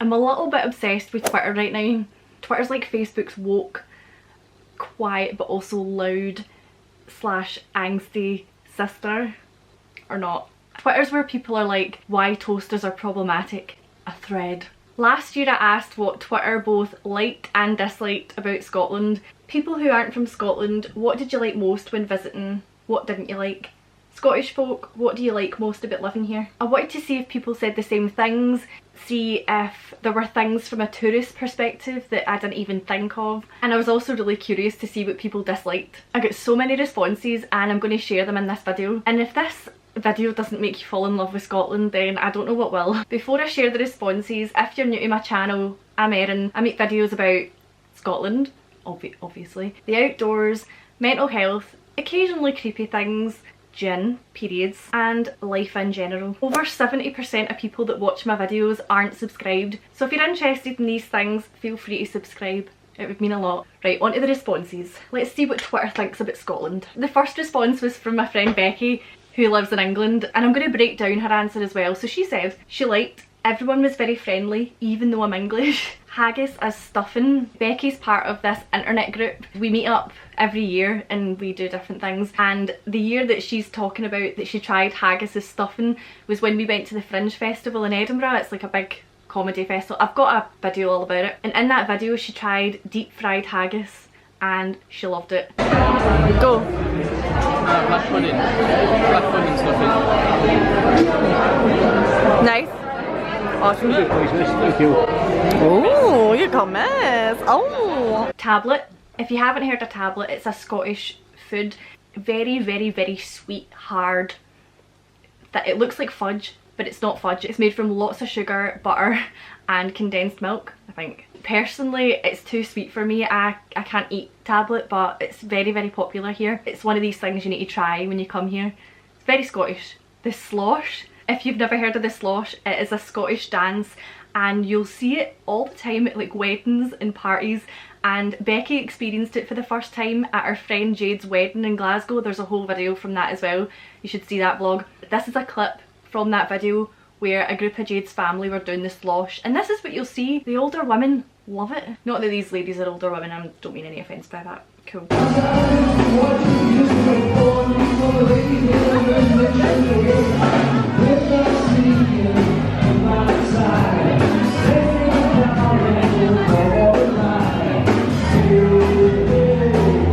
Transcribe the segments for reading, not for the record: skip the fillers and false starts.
I'm a little bit obsessed with Twitter right now. Twitter's like Facebook's woke, quiet but also loud slash angsty sister, or not. Twitter's where people are like, why toasters are problematic, a thread. Last year I asked what Twitter both liked and disliked about Scotland. People who aren't from Scotland, what did you like most when visiting? What didn't you like? Scottish folk, what do you like most about living here? I wanted to see if people said the same things, see if there were things from a tourist perspective that I didn't even think of, and I was also really curious to see what people disliked. I got so many responses and I'm going to share them in this video, and if this video doesn't make you fall in love with Scotland, then I don't know what will. Before I share the responses, if you're new to my channel, I'm Erin. I make videos about Scotland, obviously, the outdoors, mental health, occasionally creepy things, gin, periods, and life in general. Over 70% of people that watch my videos aren't subscribed, so if you're interested in these things, feel free to subscribe. It would mean a lot. Right, on to the responses. Let's see what Twitter thinks about Scotland. The first response was from my friend Becky, who lives in England, and I'm going to break down her answer as well. So she said she liked everyone was very friendly, even though I'm English. Haggis as stuffing. Becky's part of this internet group. We meet up every year and we do different things, and the year that she's talking about that she tried haggis as stuffing was when we went to the Fringe Festival in Edinburgh. It's like a big comedy festival. I've got a video all about it, and in that video she tried deep fried haggis and she loved it. Go! Black onion stuffing. Nice. Awesome. Thank you. Oh, you got miss. Oh. Tablet. If you haven't heard of tablet, it's a Scottish food. Very, very, very sweet, hard. That it looks like fudge, but it's not fudge. It's made from lots of sugar, butter, and condensed milk, I think. Personally, it's too sweet for me. I can't eat tablet, but it's very, very popular here. It's one of these things you need to try when you come here. It's very Scottish. The slosh. If you've never heard of the slosh, it is a Scottish dance and you'll see it all the time at like weddings and parties, and Becky experienced it for the first time at her friend Jade's wedding in Glasgow. There's a whole video from that as well. You should see that vlog. This is a clip from that video where a group of Jade's family were doing the slosh, and this is what you'll see. The older women love it. Not that these ladies are older women, I don't mean any offence by that. Cool.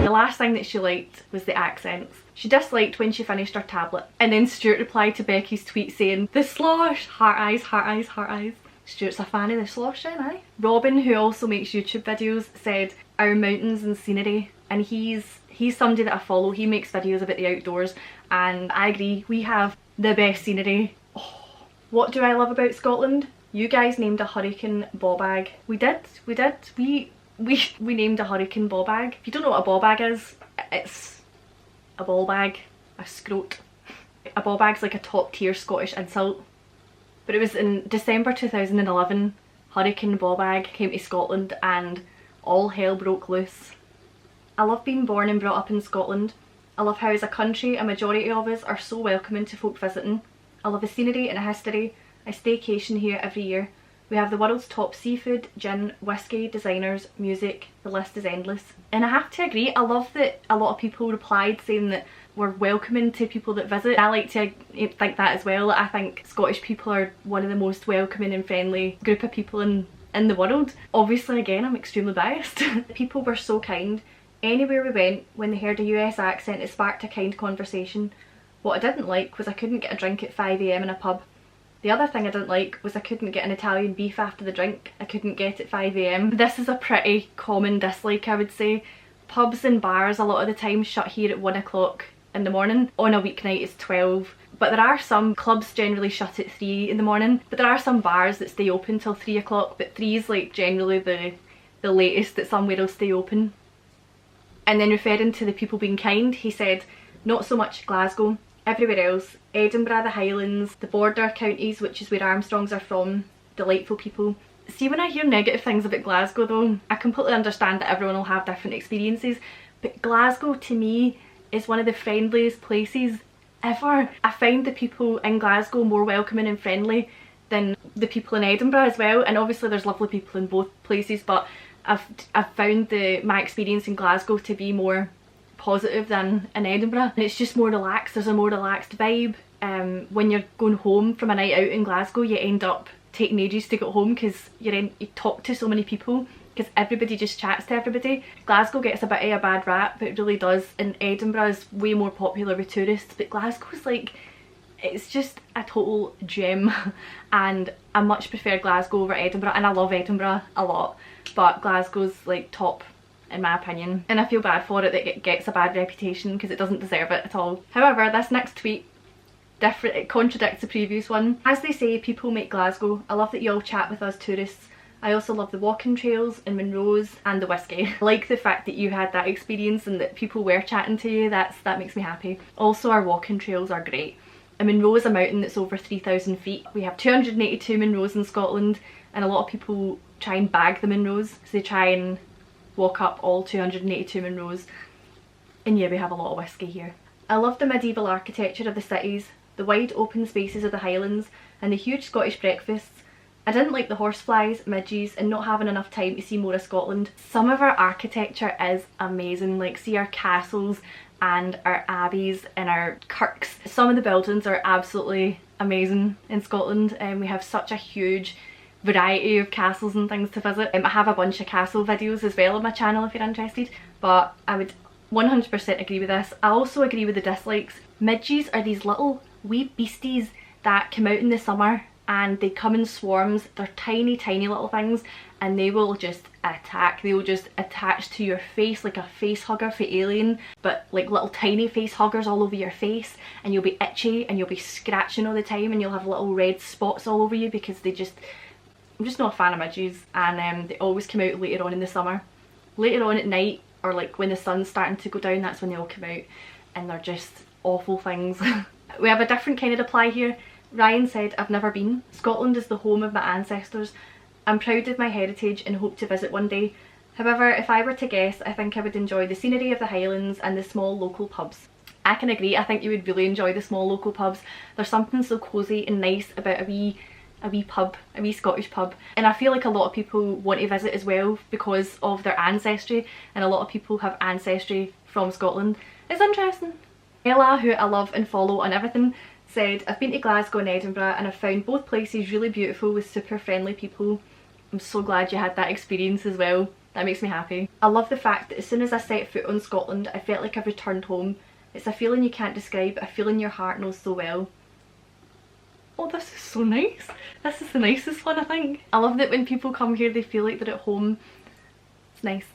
The last thing that she liked was the accents. She disliked when she finished her tablet, and then Stuart replied to Becky's tweet saying, "The slosh! Heart eyes, heart eyes, heart eyes." Stuart's a fan of the slosh then, aye? Robin, who also makes YouTube videos, said our mountains and scenery, and he's somebody that I follow. He makes videos about the outdoors, and I agree, we have the best scenery. Oh, what do I love about Scotland? You guys named a hurricane ball bag. We did. We named a hurricane ball bag. If you don't know what a ball bag is, it's a ball bag, a scrote. A ball bag's like a top tier Scottish insult. But it was in December 2011, Hurricane Bobag came to Scotland and all hell broke loose. I love being born and brought up in Scotland. I love how as a country a majority of us are so welcoming to folk visiting. I love the scenery and the history. I staycation here every year. We have the world's top seafood, gin, whiskey, designers, music, the list is endless. And I have to agree, I love that a lot of people replied saying that we're welcoming to people that visit. I like to think that as well. I think Scottish people are one of the most welcoming and friendly group of people in the world. Obviously, again, I'm extremely biased. People were so kind. Anywhere we went, when they heard a US accent, it sparked a kind conversation. What I didn't like was I couldn't get a drink at 5 AM in a pub. The other thing I didn't like was I couldn't get an Italian beef after the drink. I couldn't get at 5 AM. This is a pretty common dislike, I would say. Pubs and bars a lot of the time shut here at 1 o'clock in the morning. On a weeknight it's 12. But there are some clubs generally shut at 3 in the morning. But there are some bars that stay open till 3 o'clock. But 3 is like generally the latest that somewhere will stay open. And then referring to the people being kind, he said, not so much Glasgow. Everywhere else, Edinburgh, the Highlands, the border counties, which is where Armstrongs are from, delightful people. See, when I hear negative things about Glasgow though, I completely understand that everyone will have different experiences, but Glasgow to me is one of the friendliest places ever. I find the people in Glasgow more welcoming and friendly than the people in Edinburgh as well, and obviously there's lovely people in both places, but I've found my experience in Glasgow to be more positive than in Edinburgh. And it's just more relaxed, there's a more relaxed vibe. When you're going home from a night out in Glasgow, you end up taking ages to get home because you talk to so many people, because everybody just chats to everybody. Glasgow gets a bit of a bad rap, it really does, and Edinburgh is way more popular with tourists, but Glasgow's like, it's just a total gem, and I much prefer Glasgow over Edinburgh, and I love Edinburgh a lot, but Glasgow's like top in my opinion, and I feel bad for it that it gets a bad reputation because it doesn't deserve it at all. However, this next tweet, different, it contradicts the previous one. As they say, people make Glasgow. I love that you all chat with us tourists. I also love the walking trails in Monrose and the whiskey. I like the fact that you had that experience and that people were chatting to you. That makes me happy. Also, our walking trails are great. And Monroe is a mountain that's over 3,000 feet. We have 282 Monroes in Scotland, and a lot of people try and bag the Monroes, so they try and walk up all 282 Monroes. And yeah, we have a lot of whiskey here. I love the medieval architecture of the cities, the wide open spaces of the Highlands, and the huge Scottish breakfasts. I didn't like the horseflies, midges, and not having enough time to see more of Scotland. Some of our architecture is amazing, like see our castles and our abbeys and our kirks. Some of the buildings are absolutely amazing in Scotland, and we have such a huge variety of castles and things to visit. I have a bunch of castle videos as well on my channel if you're interested, but I would 100% agree with this. I also agree with the dislikes. Midges are these little wee beasties that come out in the summer and they come in swarms. They're tiny little things, and they will just attack. They will just attach to your face like a face hugger for Alien, but like little tiny face huggers all over your face, and you'll be itchy and you'll be scratching all the time, and you'll have little red spots all over you because I'm just not a fan of midges, and they always come out later on in the summer. Later on at night, or like when the sun's starting to go down, that's when they all come out, and they're just awful things. We have a different kind of reply here. Ryan said, I've never been. Scotland is the home of my ancestors. I'm proud of my heritage and hope to visit one day. However, if I were to guess, I think I would enjoy the scenery of the Highlands and the small local pubs. I can agree, I think you would really enjoy the small local pubs. There's something so cosy and nice about a wee pub, a wee Scottish pub, and I feel like a lot of people want to visit as well because of their ancestry, and a lot of people have ancestry from Scotland. It's interesting. Ella, who I love and follow on everything, said, I've been to Glasgow and Edinburgh and I've found both places really beautiful with super friendly people. I'm so glad you had that experience as well. That makes me happy. I love the fact that as soon as I set foot on Scotland, I felt like I've returned home. It's a feeling you can't describe, a feeling your heart knows so well. Oh, this is so nice. This is the nicest one, I think. I love that when people come here they feel like they're at home. It's nice.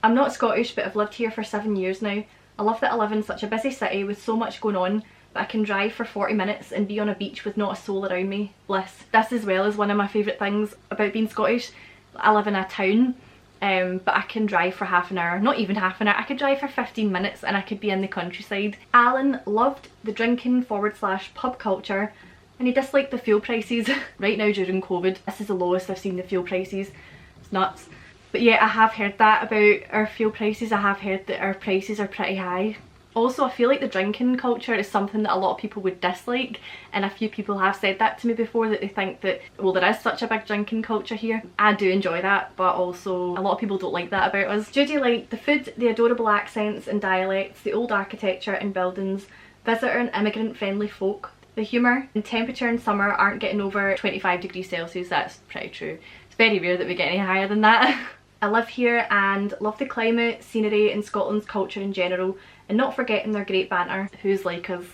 I'm not Scottish, but I've lived here for 7 years now. I love that I live in such a busy city with so much going on, but I can drive for 40 minutes and be on a beach with not a soul around me. Bliss. This as well is one of my favourite things about being Scottish. I live in a town, but I can drive for half an hour, not even half an hour, I could drive for 15 minutes and I could be in the countryside. Alan loved the drinking / pub culture, and he disliked the fuel prices. Right now during COVID, this is the lowest I've seen the fuel prices. It's nuts. But yeah, I have heard that about our fuel prices. I have heard that our prices are pretty high. Also, I feel like the drinking culture is something that a lot of people would dislike, and a few people have said that to me before, that they think that, well, there is such a big drinking culture here. I do enjoy that, but also a lot of people don't like that about us. Judy liked the food, the adorable accents and dialects, the old architecture and buildings, visitor and immigrant friendly folk, the humour, and temperature in summer aren't getting over 25 degrees Celsius. That's pretty true. It's very rare that we get any higher than that. I live here and love the climate, scenery and Scotland's culture in general, and not forgetting their great banter. Who's like us?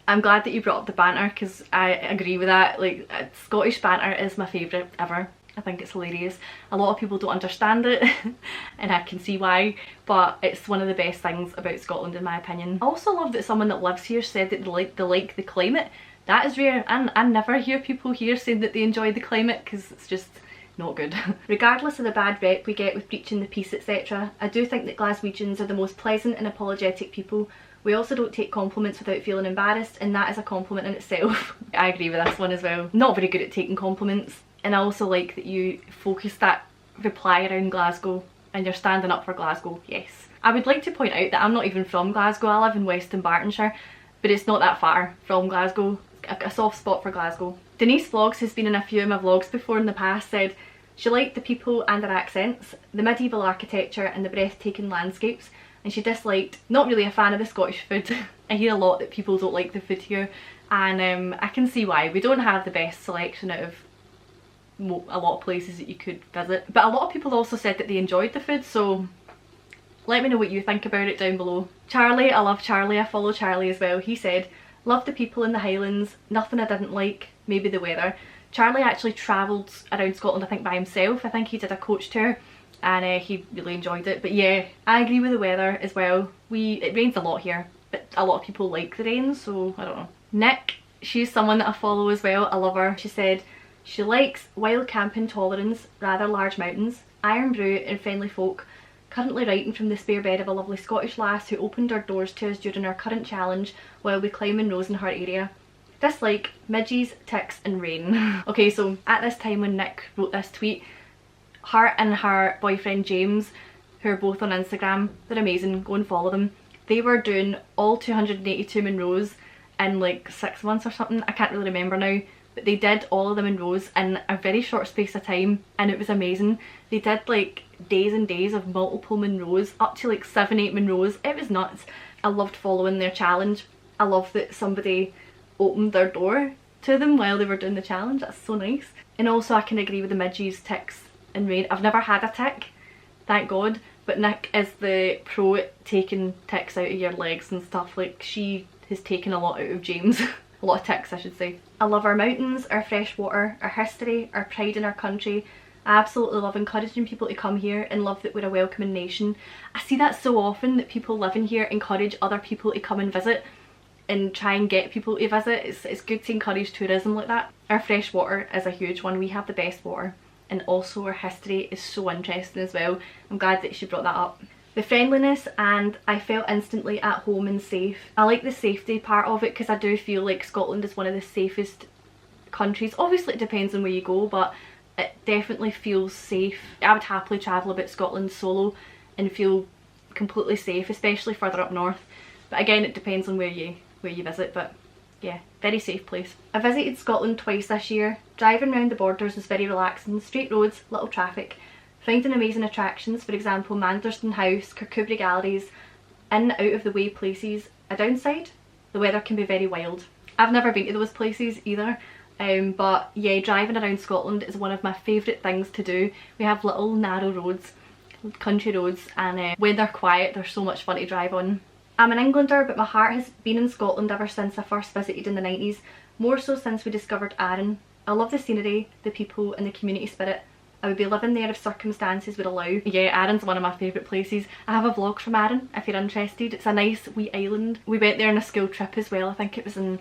I'm glad that you brought up the banter because I agree with that. Like, Scottish banter is my favourite ever. I think it's hilarious. A lot of people don't understand it and I can see why, but it's one of the best things about Scotland in my opinion. I also love that someone that lives here said that they like the climate. That is rare, and I never hear people here saying that they enjoy the climate because it's just not good. Regardless of the bad rep we get with preaching the peace etc, I do think that Glaswegians are the most pleasant and apologetic people. We also don't take compliments without feeling embarrassed, and that is a compliment in itself. I agree with this one as well. Not very good at taking compliments, and I also like that you focus that reply around Glasgow and you're standing up for Glasgow. Yes. I would like to point out that I'm not even from Glasgow. I live in West Dunbartonshire, but it's not that far from Glasgow. a soft spot for Glasgow. Denise Vlogs has been in a few of my vlogs before in the past, said she liked the people and their accents, the medieval architecture and the breathtaking landscapes, and she disliked, not really a fan of the Scottish food. I hear a lot that people don't like the food here, and I can see why. We don't have the best selection out of a lot of places that you could visit, but a lot of people also said that they enjoyed the food, so let me know what you think about it down below. Charlie, I love Charlie, I follow Charlie as well. He said, love the people in the Highlands, nothing I didn't like, maybe the weather. Charlie actually travelled around Scotland, I think, by himself. I think he did a coach tour and he really enjoyed it. But yeah, I agree with the weather as well. It rains a lot here, but a lot of people like the rain, so I don't know. Nick, she's someone that I follow as well. I love her. She said she likes wild camping tolerance, rather large mountains, Iron Brew and friendly folk. Currently writing from the spare bed of a lovely Scottish lass who opened her doors to us during our current challenge while we climb in Rows in her area. Dislike midges, ticks and rain. Okay, so at this time when Nick wrote this tweet, her and her boyfriend James, who are both on Instagram, they're amazing, go and follow them. They were doing all 282 Munros in like 6 months or something, I can't really remember now, but they did all of them in rows in a very short space of time and it was amazing. They did like days and days of multiple Munros, up to like 7-8 Munros. It was nuts. I loved following their challenge. I love that somebody opened their door to them while they were doing the challenge. That's so nice. And also I can agree with the midges, ticks and rain. I've never had a tick, thank God, but Nick is the pro at taking ticks out of your legs and stuff. Like, she has taken a lot out of James. A lot of ticks, I should say. I love our mountains, our fresh water, our history, our pride in our country. I absolutely love encouraging people to come here and love that we're a welcoming nation. I see that so often, that people living here encourage other people to come and visit and try and get people to visit. It's good to encourage tourism like that. Our fresh water is a huge one. We have the best water, and also our history is so interesting as well. I'm glad that she brought that up. The friendliness, and I felt instantly at home and safe. I like the safety part of it because I do feel like Scotland is one of the safest countries. Obviously it depends on where you go, but it definitely feels safe. I would happily travel about Scotland solo and feel completely safe, especially further up north. But again, it depends on where you visit, but yeah, very safe place. I visited Scotland twice this year. Driving around the borders was very relaxing. Straight roads, little traffic. Finding amazing attractions, for example Manderston House, Kirkcudbright Galleries, in out of the way places. A downside? The weather can be very wild. I've never been to those places either, but yeah, driving around Scotland is one of my favourite things to do. We have little narrow roads, country roads, and when they're quiet they're so much fun to drive on. I'm an Englander, but my heart has been in Scotland ever since I first visited in the 90s, more so since we discovered Arran. I love the scenery, the people and the community spirit. I would be living there if circumstances would allow. Yeah, Arran's one of my favourite places. I have a vlog from Arran if you're interested. It's a nice wee island. We went there on a school trip as well. I think it was in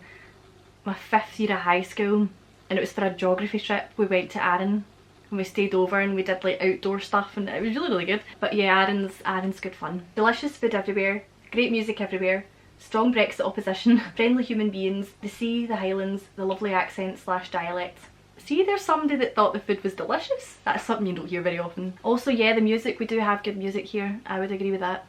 my 5th year of high school and it was for a geography trip. We went to Arran and we stayed over and we did like outdoor stuff and it was really good. But yeah, Arran's good fun. Delicious food everywhere, great music everywhere, strong Brexit opposition, friendly human beings, the sea, the Highlands, the lovely accent / dialects. See, there's somebody that thought the food was delicious. That's something you don't hear very often. Also, yeah, the music, we do have good music here. I would agree with that.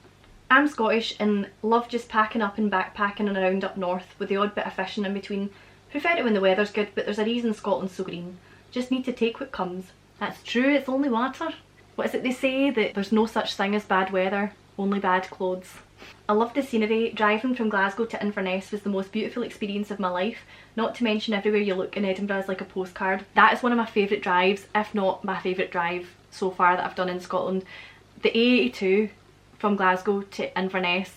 I'm Scottish and love just packing up and backpacking and around up north with the odd bit of fishing in between. Prefer it when the weather's good, but there's a reason Scotland's so green. Just need to take what comes. That's true, it's only water. What is it they say? That there's no such thing as bad weather, only bad clothes. I love the scenery. Driving from Glasgow to Inverness was the most beautiful experience of my life. Not to mention everywhere you look in Edinburgh is like a postcard. That is one of my favourite drives, if not my favourite drive so far that I've done in Scotland. The A82 from Glasgow to Inverness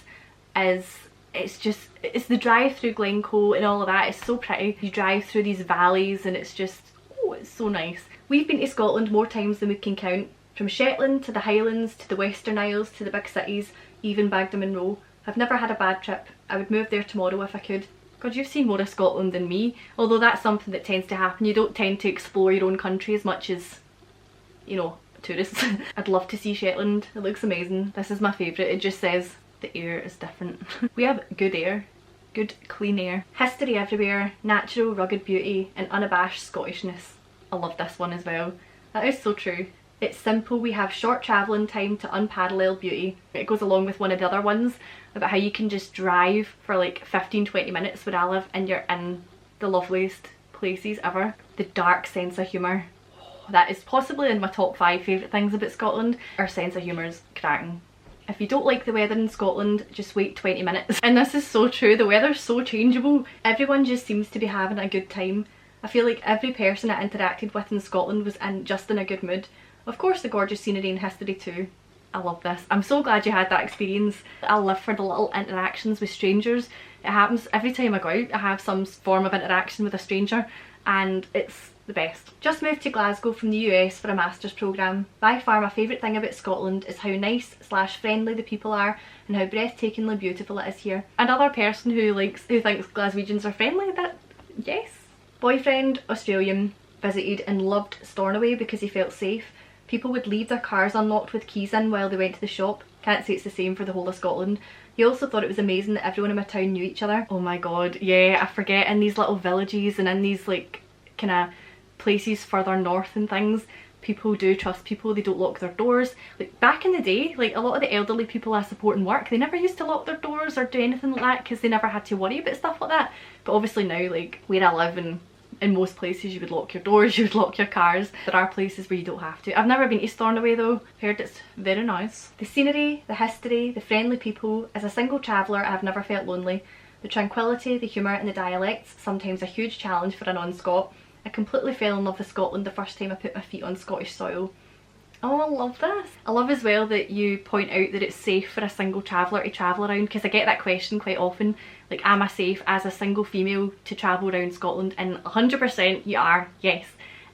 it's the drive through Glencoe and all of that. It's so pretty. You drive through these valleys and it's just, oh, it's so nice. We've been to Scotland more times than we can count. From Shetland to the Highlands to the Western Isles to the big cities, even Bagdam Munro. I've never had a bad trip. I would move there tomorrow if I could. God, you've seen more of Scotland than me. Although that's something that tends to happen. You don't tend to explore your own country as much as, you know, tourists. I'd love to see Shetland. It looks amazing. This is my favourite. It just says the air is different. We have good air. Good clean air. History everywhere. Natural rugged beauty and unabashed Scottishness. I love this one as well. That is so true. It's simple, we have short travelling time to unparalleled beauty. It goes along with one of the other ones about how you can just drive for like 15-20 minutes where I live and you're in the loveliest places ever. The dark sense of humour. That is possibly in my top 5 favourite things about Scotland. Our sense of humour is cracking. If you don't like the weather in Scotland, just wait 20 minutes. And this is so true, the weather's so changeable. Everyone just seems to be having a good time. I feel like every person I interacted with in Scotland was just in a good mood. Of course the gorgeous scenery and history too. I love this. I'm so glad you had that experience. I live for the little interactions with strangers. It happens every time I go out. I have some form of interaction with a stranger and it's the best. Just moved to Glasgow from the US for a master's programme. By far my favourite thing about Scotland is how nice / friendly the people are and how breathtakingly beautiful it is here. Another person who thinks Glaswegians are friendly, that yes. Boyfriend, Australian, visited and loved Stornoway because he felt safe. People would leave their cars unlocked with keys in while they went to the shop. Can't say it's the same for the whole of Scotland. He also thought it was amazing that everyone in my town knew each other. Oh my god, yeah, I forget in these little villages and in these like kind of places further north and things, people do trust people, they don't lock their doors. Like back in the day, like a lot of the elderly people I support in work, they never used to lock their doors or do anything like that because they never had to worry about stuff like that. But obviously now, like where I live and in most places you would lock your doors, you would lock your cars. There are places where you don't have to. I've never been to Stornoway though, heard it's very nice. The scenery, the history, the friendly people. As a single traveller I've never felt lonely. The tranquility, the humour and the dialects, sometimes a huge challenge for a non-Scot. I completely fell in love with Scotland the first time I put my feet on Scottish soil. Oh, I love this. I love as well that you point out that it's safe for a single traveller to travel around, because I get that question quite often. Like, am I safe as a single female to travel around Scotland? And 100% you are, yes.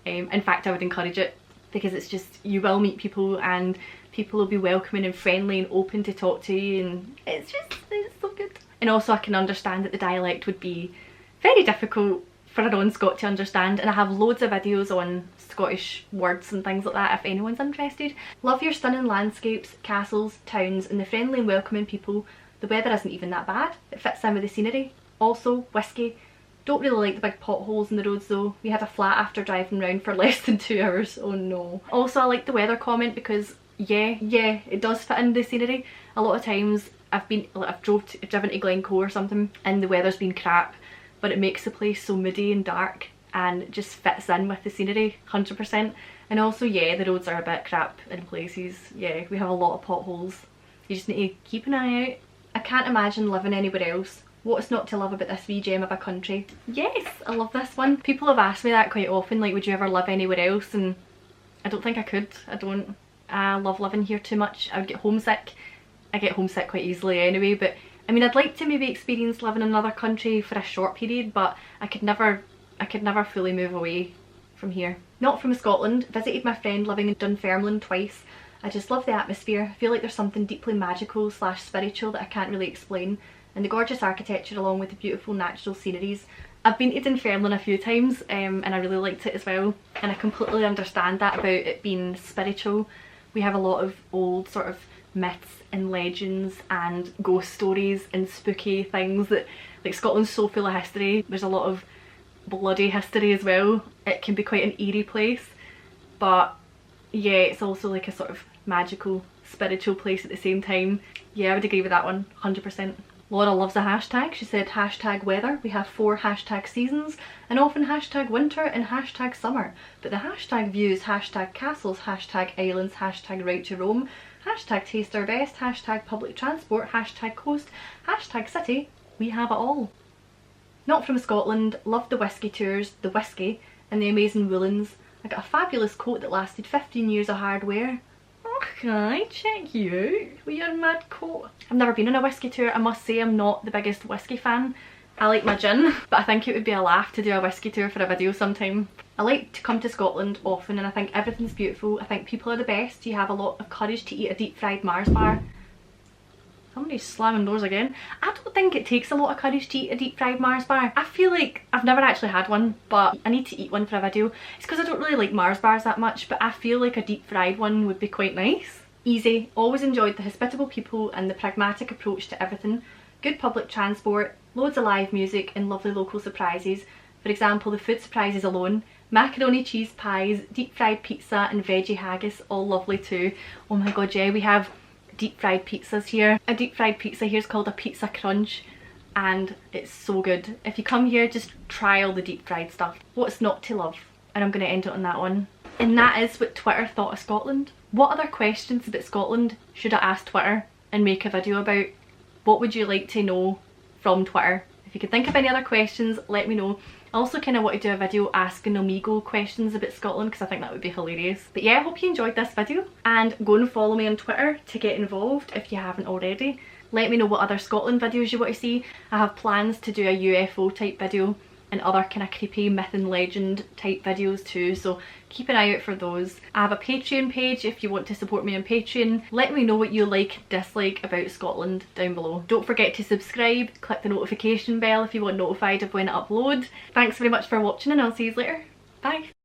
In fact, I would encourage it because it's just, you will meet people and people will be welcoming and friendly and open to talk to you, and it's so good. And also I can understand that the dialect would be very difficult for a non-Scot to understand, and I have loads of videos on Scottish words and things like that if anyone's interested. Love your stunning landscapes, castles, towns and the friendly and welcoming people. The weather isn't even that bad, it fits in with the scenery. Also, whiskey. Don't really like the big potholes in the roads though. We had a flat after driving round for less than 2 hours, oh no. Also I like the weather comment because yeah, it does fit in the scenery. A lot of times I've driven to Glencoe or something and the weather's been crap, but it makes the place so moody and dark and it just fits in with the scenery 100%. And also yeah, the roads are a bit crap in places. Yeah, we have a lot of potholes. You just need to keep an eye out. I can't imagine living anywhere else. What's not to love about this wee gem of a country? Yes, I love this one. People have asked me that quite often, like would you ever live anywhere else, and I don't think I could. I love living here too much. I would get homesick. I get homesick quite easily anyway, but I mean, I'd like to maybe experience living in another country for a short period, but I could never fully move away from here. Not from Scotland. Visited my friend living in Dunfermline twice. I just love the atmosphere. I feel like there's something deeply magical / spiritual that I can't really explain. And the gorgeous architecture along with the beautiful natural sceneries. I've been to Dunfermline a few times and I really liked it as well. And I completely understand that about it being spiritual. We have a lot of old sort of myths and legends and ghost stories and spooky things that, like, Scotland's so full of history. There's a lot of bloody history as well. It can be quite an eerie place, but yeah, it's also like a sort of magical, spiritual place at the same time. Yeah, I would agree with that one, 100%. Laura loves a hashtag. She said hashtag weather. We have 4 hashtag seasons and often hashtag winter and hashtag summer. But the hashtag views, hashtag castles, hashtag islands, hashtag right to Rome, hashtag taste our best, hashtag public transport, hashtag coast, hashtag city. We have it all. Not from Scotland. Loved the whisky tours, the whisky and the amazing woolens. I got a fabulous coat that lasted 15 years of hard wear. Okay, check you out with your mad coat. I've never been on a whisky tour. I must say I'm not the biggest whisky fan. I like my gin, but I think it would be a laugh to do a whisky tour for a video sometime. I like to come to Scotland often and I think everything's beautiful. I think people are the best. You have a lot of courage to eat a deep fried Mars bar. Somebody's slamming doors again. I don't think it takes a lot of courage to eat a deep fried Mars bar. I feel like I've never actually had one, but I need to eat one for a video. It's because I don't really like Mars bars that much, but I feel like a deep fried one would be quite nice. Easy. Always enjoyed the hospitable people and the pragmatic approach to everything. Good public transport, loads of live music and lovely local surprises. For example, the food surprises alone. Macaroni cheese pies, deep fried pizza and veggie haggis, all lovely too. Oh my god, yeah, we have deep fried pizzas here. A deep fried pizza here is called a pizza crunch and it's so good. If you come here, just try all the deep fried stuff. What's not to love? And I'm going to end it on that one. And that is what Twitter thought of Scotland. What other questions about Scotland should I ask Twitter and make a video about? What would you like to know from Twitter? If you could think of any other questions, let me know. I also kind of want to do a video asking Omegle questions about Scotland because I think that would be hilarious. But yeah, I hope you enjoyed this video, and go and follow me on Twitter to get involved if you haven't already. Let me know what other Scotland videos you want to see. I have plans to do a UFO type video and other kind of creepy myth and legend type videos too, so keep an eye out for those. I have a Patreon page if you want to support me on Patreon. Let me know what you like, dislike about Scotland down below. Don't forget to subscribe, click the notification bell if you want notified of when I upload. Thanks very much for watching, and I'll see you later. Bye!